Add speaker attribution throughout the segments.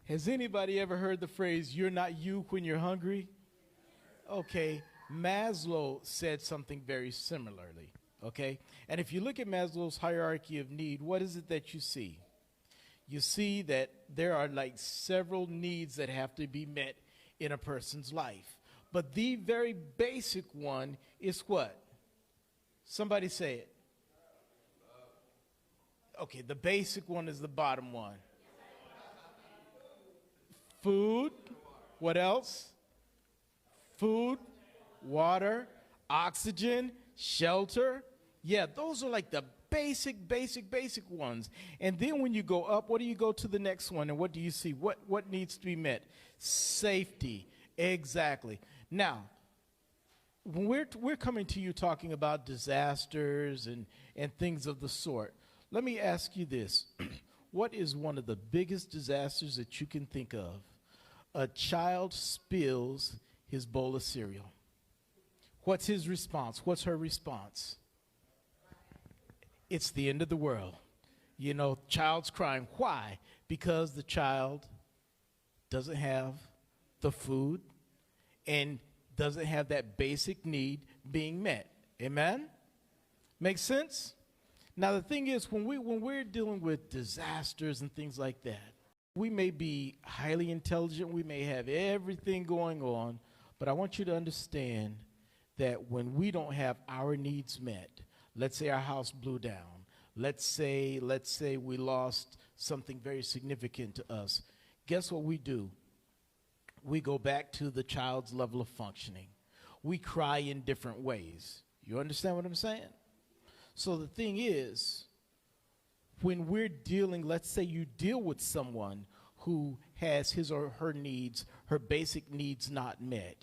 Speaker 1: Has anybody ever heard the phrase, you're not you when you're hungry? Okay, Maslow said something very similarly, okay? And if you look at Maslow's hierarchy of need, what is it that you see? You see that there are like several needs that have to be met in a person's life. But the very basic one is what? Somebody say it. Okay, the basic one is the bottom one. Food. What else? Food, water, oxygen, shelter. Yeah, those are like the basic ones. And then when you go up, what do you go to the next one? And what do you see? What needs to be met? Safety. Exactly. Now, when we're coming to you talking about disasters and things of the sort, let me ask you this. What is one of the biggest disasters that you can think of? A child spills his bowl of cereal. What's his response? What's her response? It's the end of the world. You know, child's crying. Why? Because the child doesn't have the food and doesn't have that basic need being met. Amen? Make sense? Now, the thing is, when we're dealing with disasters and things like that, we may be highly intelligent, we may have everything going on, but I want you to understand that when we don't have our needs met, let's say our house blew down, let's say we lost something very significant to us, guess what we do? We go back to the child's level of functioning. We cry in different ways. You understand what I'm saying? So the thing is, when we're dealing, let's say you deal with someone who has his or her needs, her basic needs not met,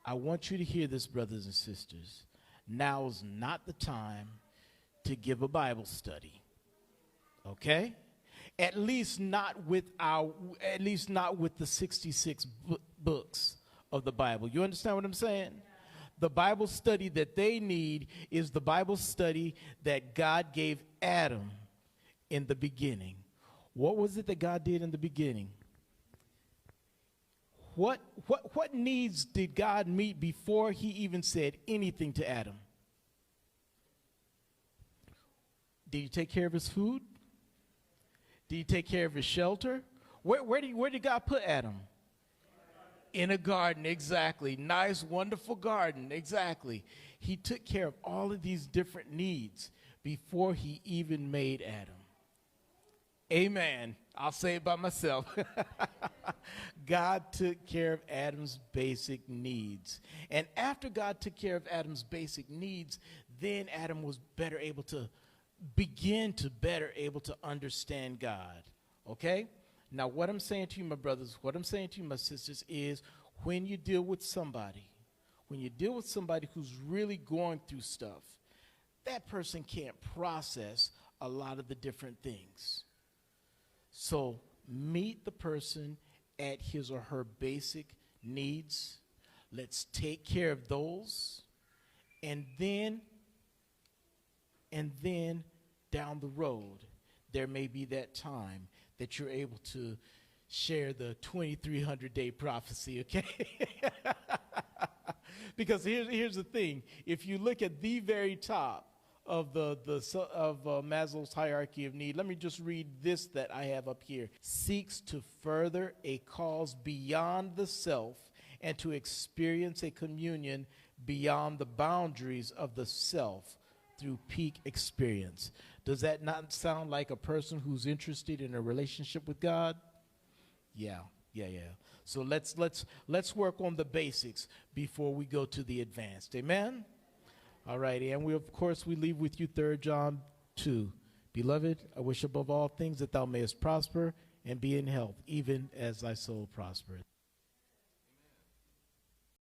Speaker 1: I want you to hear this, brothers and sisters. Now's not the time to give a Bible study, okay? At least not with the 66 books of the Bible. You understand what I'm saying? The Bible study that they need is the Bible study that God gave Adam in the beginning. What was it that God did in the beginning? What needs did God meet before he even said anything to Adam? Did he take care of his food? Did he take care of his shelter? Where did God put Adam? In a garden, exactly. Nice, wonderful garden, exactly. He took care of all of these different needs before he even made Adam. Amen. I'll say it by myself. God took care of Adam's basic needs. And after God took care of Adam's basic needs, then Adam was better able to understand God. Okay? Now, what I'm saying to you, my brothers, what I'm saying to you, my sisters, is when you deal with somebody who's really going through stuff, that person can't process a lot of the different things. So meet the person at his or her basic needs. Let's take care of those. And then down the road, there may be that time that you're able to share the 2,300-day prophecy, okay? Because here's the thing. If you look at the very top of Maslow's hierarchy of need, let me just read this that I have up here. Seeks to further a cause beyond the self and to experience a communion beyond the boundaries of the self through peak experience. Does that not sound like a person who's interested in a relationship with God? Yeah. So let's work on the basics before we go to the advanced. Amen? All righty. And we leave with you 3 John 2. Beloved, I wish above all things that thou mayest prosper and be in health, even as thy soul prospereth.